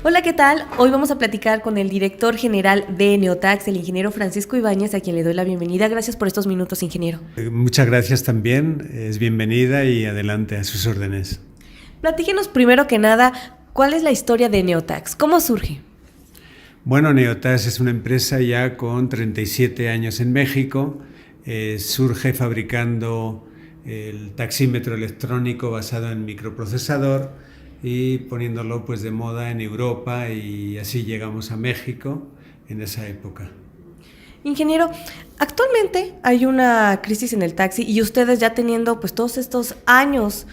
Hola, ¿qué tal? Hoy vamos a platicar con el director general de Neotax, el ingeniero Francisco Ibáñez, a quien le doy la bienvenida. Gracias por estos minutos, ingeniero. Muchas gracias también, es bienvenida y adelante a sus órdenes. Platíquenos primero que nada, ¿cuál es la historia de Neotax? ¿Cómo surge? Bueno, Neotax es una empresa ya con 37 años en México. Surge fabricando el taxímetro electrónico basado en microprocesador y poniéndolo pues de moda en Europa, y así llegamos a México en esa época. Ingeniero, actualmente hay una crisis en el taxi y ustedes ya teniendo pues todos estos años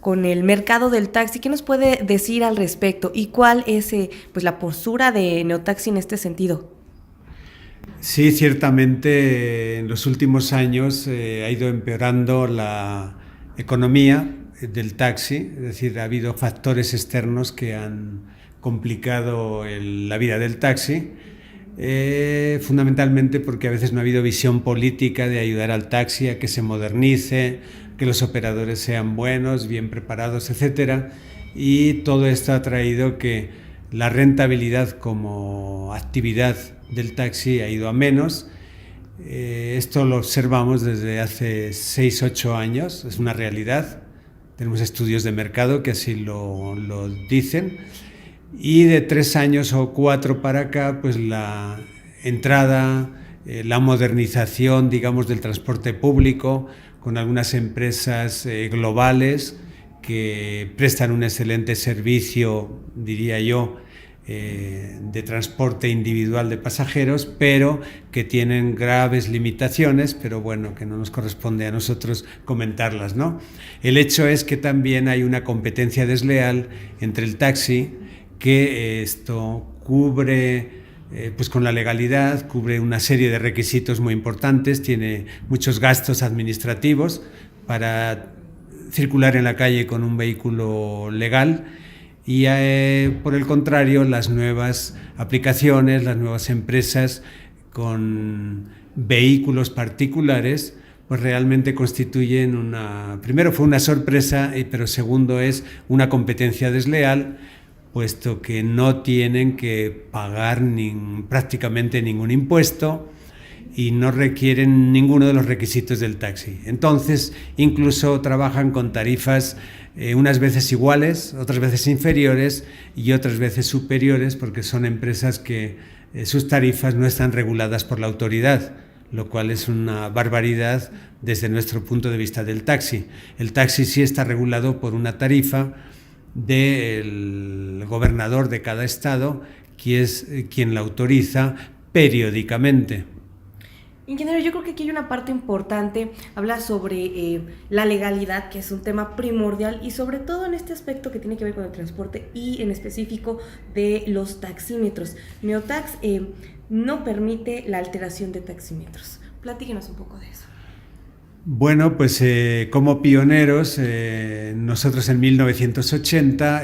con el mercado del taxi, ¿qué nos puede decir al respecto? ¿Y cuál es pues la postura de Neotaxi en este sentido? Sí, ciertamente en los últimos años ha ido empeorando la economía del taxi, es decir, ha habido factores externos que han complicado la vida del taxi, fundamentalmente porque a veces no ha habido visión política de ayudar al taxi a que se modernice, que los operadores sean buenos, bien preparados, etcétera, y todo esto ha traído que la rentabilidad como actividad del taxi ha ido a menos. Esto lo observamos desde hace 6-8 años, es una realidad. Tenemos estudios de mercado que así lo dicen. Y de 3 años o 4 para acá, pues la entrada, la modernización, digamos, del transporte público, con algunas empresas globales que prestan un excelente servicio, diría yo, de transporte individual de pasajeros, pero que tienen graves limitaciones, pero bueno, que no nos corresponde a nosotros comentarlas, ¿no? El hecho es que también hay una competencia desleal entre el taxi, que esto cubre pues con la legalidad, cubre una serie de requisitos muy importantes, tiene muchos gastos administrativos para circular en la calle con un vehículo legal. Y por el contrario, las nuevas aplicaciones, las nuevas empresas con vehículos particulares, pues realmente constituyen primero fue una sorpresa, pero segundo es una competencia desleal, puesto que no tienen que pagar prácticamente ningún impuesto y no requieren ninguno de los requisitos del taxi. Entonces, incluso trabajan con tarifas unas veces iguales, otras veces inferiores y otras veces superiores, porque son empresas que sus tarifas no están reguladas por la autoridad, lo cual es una barbaridad desde nuestro punto de vista del taxi. El taxi sí está regulado por una tarifa del gobernador de cada estado, que es quien la autoriza periódicamente. Ingeniero, yo creo que aquí hay una parte importante, habla sobre la legalidad, que es un tema primordial, y sobre todo en este aspecto que tiene que ver con el transporte y en específico de los taxímetros. Neotax no permite la alteración de taxímetros. Platíquenos un poco de eso. Bueno, pues como pioneros, nosotros en 1980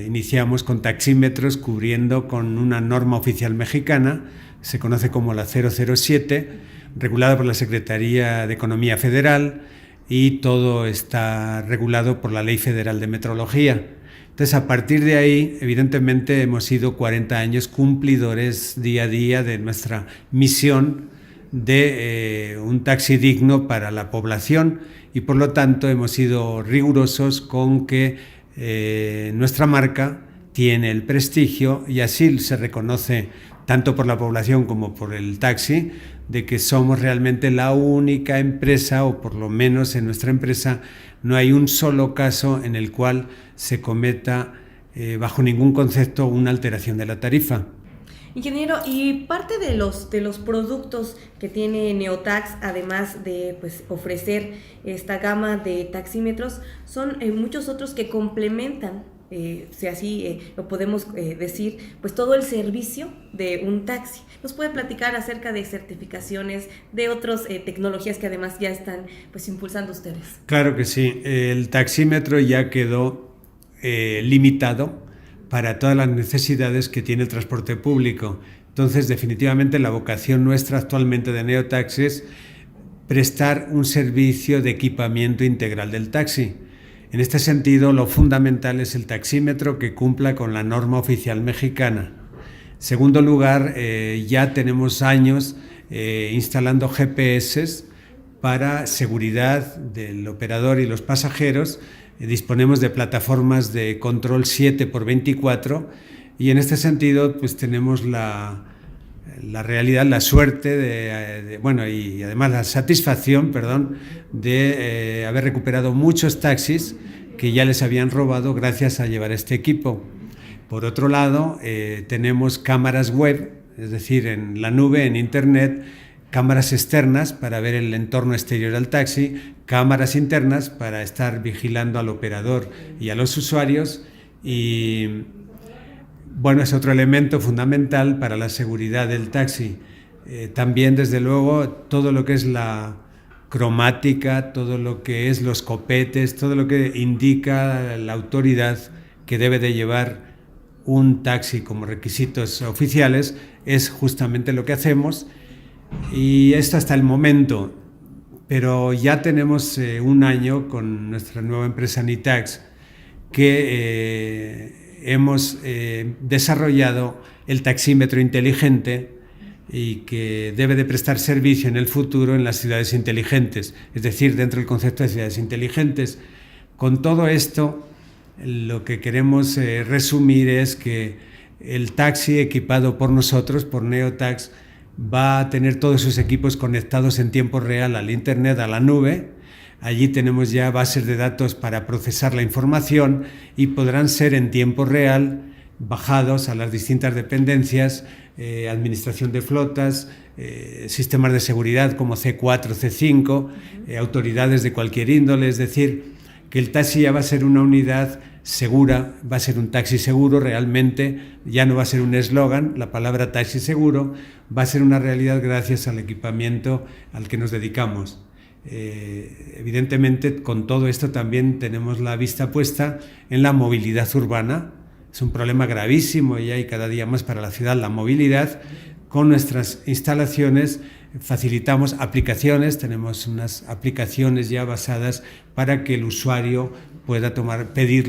iniciamos con taxímetros cubriendo con una norma oficial mexicana, se conoce como la 007, regulada por la Secretaría de Economía Federal, y todo está regulado por la Ley Federal de Metrología. Entonces, a partir de ahí, evidentemente, hemos sido 40 años cumplidores día a día de nuestra misión de un taxi digno para la población, y por lo tanto hemos sido rigurosos con que nuestra marca tiene el prestigio, y así se reconoce tanto por la población como por el taxi, de que somos realmente la única empresa, o por lo menos en nuestra empresa no hay un solo caso en el cual se cometa bajo ningún concepto una alteración de la tarifa. Ingeniero, y parte de los productos que tiene Neotax, además de pues ofrecer esta gama de taxímetros, son muchos otros que complementan, si así lo podemos decir, pues todo el servicio de un taxi. ¿Nos puede platicar acerca de certificaciones, de otras tecnologías que además ya están pues impulsando ustedes? Claro que sí, el taxímetro ya quedó limitado para todas las necesidades que tiene el transporte público. Entonces, definitivamente la vocación nuestra actualmente de Neotax es prestar un servicio de equipamiento integral del taxi. En este sentido, lo fundamental es el taxímetro que cumpla con la norma oficial mexicana. En segundo lugar, ya tenemos años instalando GPS para seguridad del operador y los pasajeros. Disponemos de plataformas de control 7x24 y en este sentido pues tenemos la realidad, la suerte y además la satisfacción, de haber recuperado muchos taxis que ya les habían robado gracias a llevar este equipo. Por otro lado, tenemos cámaras web, es decir, en la nube, en internet, cámaras externas para ver el entorno exterior al taxi, cámaras internas para estar vigilando al operador y a los usuarios y bueno, es otro elemento fundamental para la seguridad del taxi. También, desde luego, todo lo que es la cromática, todo lo que es los copetes, todo lo que indica la autoridad que debe de llevar un taxi como requisitos oficiales es justamente lo que hacemos. Y esto hasta el momento, pero ya tenemos un año con nuestra nueva empresa Nitax que hemos desarrollado el taxímetro inteligente y que debe de prestar servicio en el futuro en las ciudades inteligentes, es decir, dentro del concepto de ciudades inteligentes. Con todo esto, lo que queremos resumir es que el taxi equipado por nosotros, por Neotax, va a tener todos sus equipos conectados en tiempo real al internet, a la nube. Allí tenemos ya bases de datos para procesar la información y podrán ser en tiempo real bajados a las distintas dependencias, administración de flotas, sistemas de seguridad como C4, C5, autoridades de cualquier índole. Es decir, que el taxi ya va a ser una unidad segura, va a ser un taxi seguro realmente, ya no va a ser un eslogan, la palabra taxi seguro va a ser una realidad gracias al equipamiento al que nos dedicamos. Evidentemente, con todo esto también tenemos la vista puesta en la movilidad urbana. Es un problema gravísimo ya y cada día más para la ciudad la movilidad. Con nuestras instalaciones facilitamos aplicaciones, tenemos unas aplicaciones ya basadas para que el usuario pueda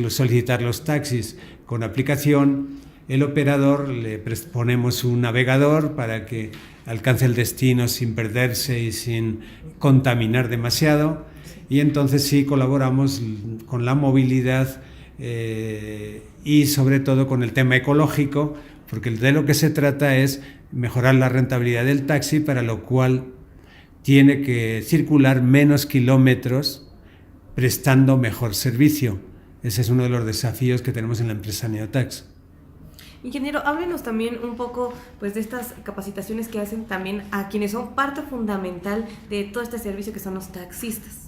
solicitar los taxis con aplicación. El operador le ponemos un navegador para que alcance el destino sin perderse y sin contaminar demasiado. Y entonces sí colaboramos con la movilidad y sobre todo con el tema ecológico, porque de lo que se trata es mejorar la rentabilidad del taxi, para lo cual tiene que circular menos kilómetros prestando mejor servicio. Ese es uno de los desafíos que tenemos en la empresa Neotax. Ingeniero, háblenos también un poco pues, de estas capacitaciones que hacen también a quienes son parte fundamental de todo este servicio que son los taxistas.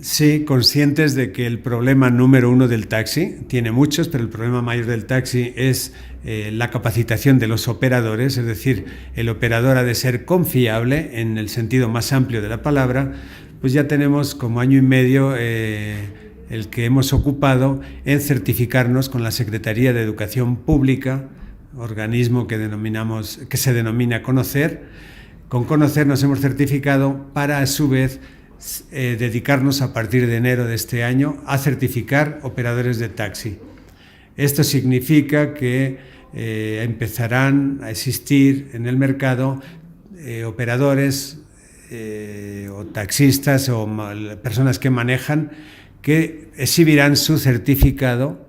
Sí, conscientes de que el problema número uno del taxi, tiene muchos, pero el problema mayor del taxi es la capacitación de los operadores, es decir, el operador ha de ser confiable en el sentido más amplio de la palabra. Pues ya tenemos como año y medio el que hemos ocupado en certificarnos con la Secretaría de Educación Pública, organismo que se denomina Conocer. Con Conocer nos hemos certificado para, a su vez, dedicarnos a partir de enero de este año a certificar operadores de taxi. Esto significa que empezarán a existir en el mercado operadores o taxistas o personas que manejan, que exhibirán su certificado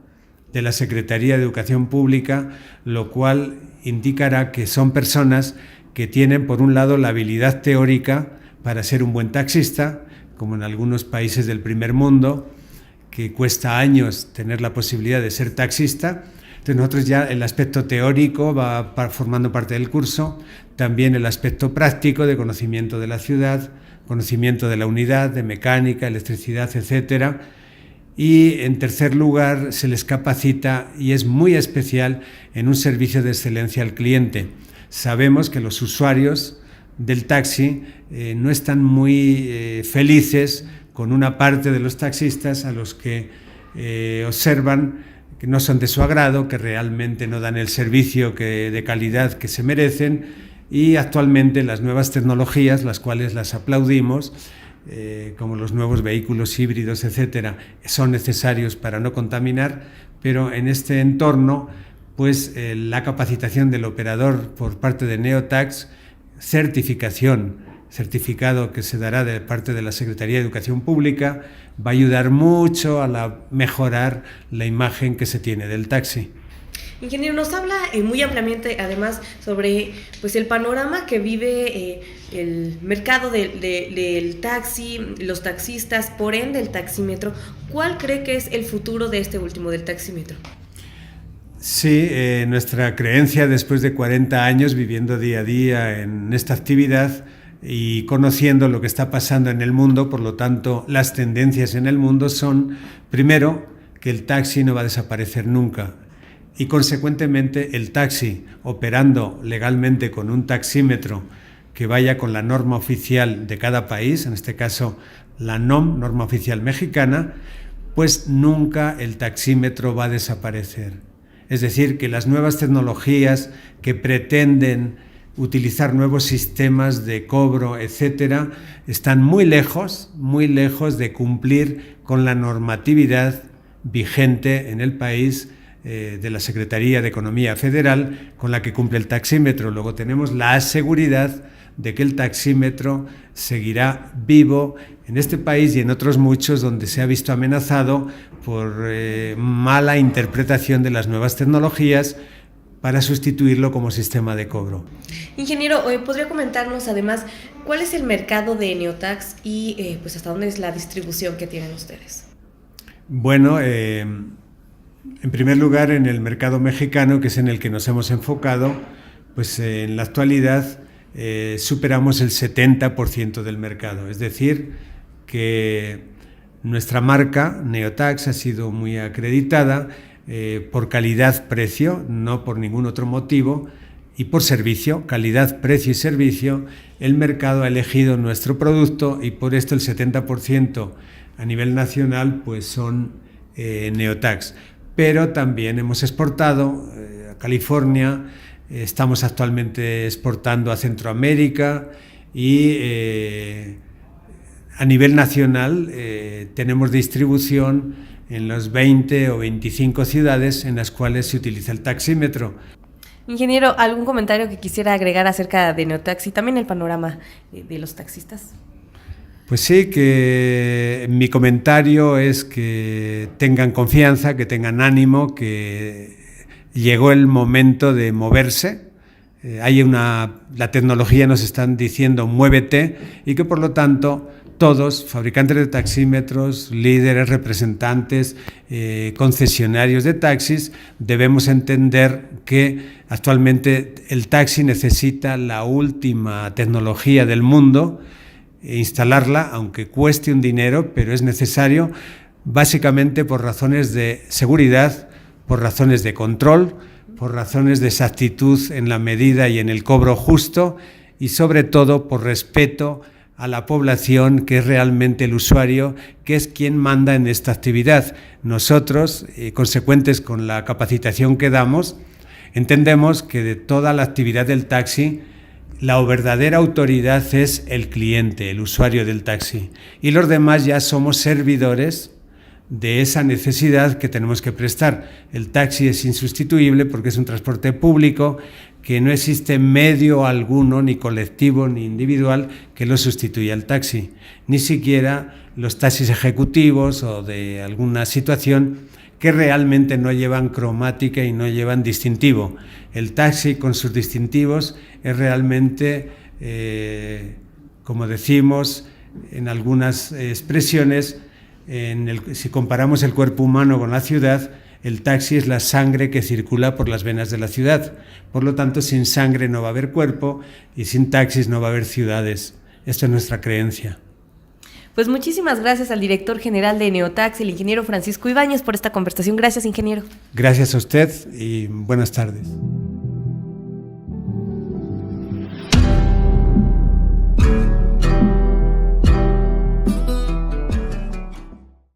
de la Secretaría de Educación Pública, lo cual indicará que son personas que tienen, por un lado, la habilidad teórica para ser un buen taxista, como en algunos países del primer mundo, que cuesta años tener la posibilidad de ser taxista. Entonces nosotros ya el aspecto teórico va formando parte del curso, también el aspecto práctico de conocimiento de la ciudad, conocimiento de la unidad, de mecánica, electricidad, etcétera. Y en tercer lugar se les capacita, y es muy especial, en un servicio de excelencia al cliente. Sabemos que los usuarios del taxi no están muy felices con una parte de los taxistas a los que observan que no son de su agrado, que realmente no dan el servicio de calidad que se merecen, y actualmente las nuevas tecnologías, las cuales las aplaudimos, como los nuevos vehículos híbridos, etcétera, son necesarios para no contaminar, pero en este entorno, pues la capacitación del operador por parte de Neotax, certificado que se dará de parte de la Secretaría de Educación Pública, va a ayudar mucho a mejorar la imagen que se tiene del taxi. Ingeniero, nos habla muy ampliamente además sobre pues el panorama que vive el mercado del taxi, los taxistas, por ende el taxímetro. ¿Cuál cree que es el futuro de este último, del taxímetro? Sí, nuestra creencia después de 40 años viviendo día a día en esta actividad y conociendo lo que está pasando en el mundo, por lo tanto las tendencias en el mundo son, primero, que el taxi no va a desaparecer nunca. Y consecuentemente el taxi, operando legalmente con un taxímetro que vaya con la norma oficial de cada país, en este caso la NOM, norma oficial mexicana, pues nunca el taxímetro va a desaparecer. Es decir, que las nuevas tecnologías que pretenden utilizar nuevos sistemas de cobro, etcétera, están muy lejos de cumplir con la normatividad vigente en el país de la Secretaría de Economía Federal, con la que cumple el taxímetro. Luego tenemos la seguridad de que el taxímetro seguirá vivo en este país y en otros muchos donde se ha visto amenazado por mala interpretación de las nuevas tecnologías para sustituirlo como sistema de cobro. Ingeniero, ¿podría comentarnos además cuál es el mercado de Neotax y pues hasta dónde es la distribución que tienen ustedes? Bueno, en primer lugar, en el mercado mexicano, que es en el que nos hemos enfocado, pues en la actualidad superamos el 70% del mercado. Es decir, que nuestra marca, Neotax, ha sido muy acreditada por calidad-precio, no por ningún otro motivo, y por servicio, calidad, precio y servicio. El mercado ha elegido nuestro producto y por esto el 70% a nivel nacional pues son Neotax. Pero también hemos exportado a California, estamos actualmente exportando a Centroamérica y a nivel nacional tenemos distribución en las 20 o 25 ciudades en las cuales se utiliza el taxímetro. Ingeniero, ¿algún comentario que quisiera agregar acerca de Neotax y también el panorama de los taxistas? Pues sí, que mi comentario es que tengan confianza, que tengan ánimo, que llegó el momento de moverse. La tecnología nos están diciendo muévete y que por lo tanto todos, fabricantes de taxímetros, líderes, representantes, concesionarios de taxis, debemos entender que actualmente el taxi necesita la última tecnología del mundo, instalarla, aunque cueste un dinero, pero es necesario, básicamente por razones de seguridad, por razones de control, por razones de exactitud en la medida y en el cobro justo y sobre todo por respeto a la población, que es realmente el usuario, que es quien manda en esta actividad. Nosotros, consecuentes con la capacitación que damos, entendemos que de toda la actividad del taxi, la verdadera autoridad es el cliente, el usuario del taxi, y los demás ya somos servidores de esa necesidad que tenemos que prestar. El taxi es insustituible porque es un transporte público, que no existe medio alguno, ni colectivo ni individual, que lo sustituya al taxi, ni siquiera los taxis ejecutivos o de alguna situación que realmente no llevan cromática y no llevan distintivo. El taxi con sus distintivos es realmente, como decimos en algunas expresiones, si comparamos el cuerpo humano con la ciudad, el taxi es la sangre que circula por las venas de la ciudad. Por lo tanto, sin sangre no va a haber cuerpo y sin taxis no va a haber ciudades. Esto es nuestra creencia. Pues muchísimas gracias al director general de Neotax, el ingeniero Francisco Ibáñez, por esta conversación. Gracias, ingeniero. Gracias a usted y buenas tardes.